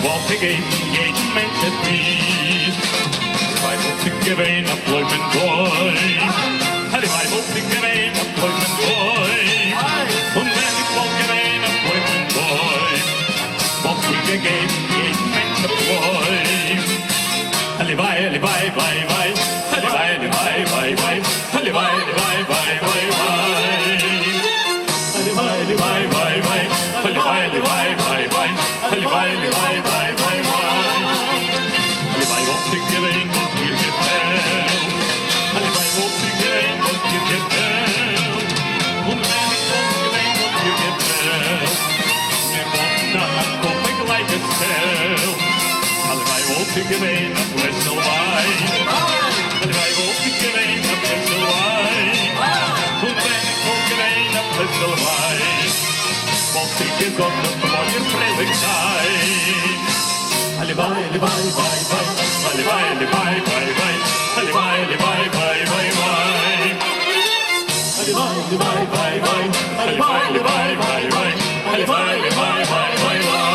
wat ik jeden mens het wie. Wij moeten gewen op mijn boy. Wij moeten gewen op mijn boy. Und wenn ich wohl gewen op mijn boy. Wat ik gegeven jeden mens het boy. Halevay, halevay, vay, vay. Halevay, halevay, vay, vay. Halevay, halevay, vay, vay, vay. Halevay, halevay, vay, vay. Halevay, halevay, vay, vay. Halevay, halevay, vay, vay, vay. Halevay, wat ik gewen op hier gefällt. Halevay, wat ik gewen op hier gefällt. Und wenn ich wohl gewen op hier gefällt. Mir wohnt nach komm ich gleich gefällt. Halevay, wat ik gewen op Wesselway. Halevay, wat ik gewen op Wesselway. Und wenn ich wohl gewen op Wesselway. Wat ik gezocht op mooie vrijdag zijn. Halevay, halevay, vay, vay. Halevay, halevay, vay, vay. Halevay, halevay, vay, vay, vay. Halevay, halevay, vay, vay. Halevay, halevay, vay, vay. Halevay, halevay, vay, vay, vay.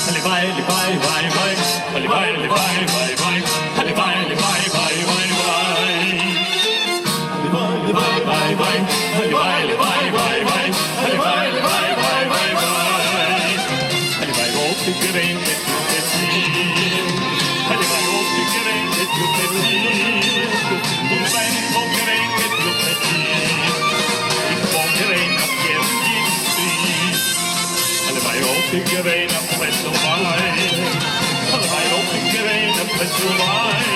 Halevay, halevay, vay, vay. Halevay, halevay, vay, vay. Halevay, halevay, vay, vay, vay. Halevay, halevay, vay, vay. Halevay, halevay, vay, vay. Halevay, halevay, vay, vay, vay. Halevay, wat ik gewen met u gezien. Halevay, wat ik gewen met u gezien. Und wenn ich wohl gewen met u gezien. Ik wohl gewen op Gaysinsky. Halevay, wat ik gewen op Wesselway. Halevay, wat ik gewen op Wesselway.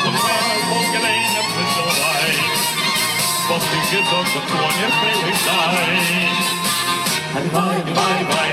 Und wenn ich wohl gewen op Wesselway. Wat ik gezocht op mooie vrijdag zijn. Halevay, halevay, vay,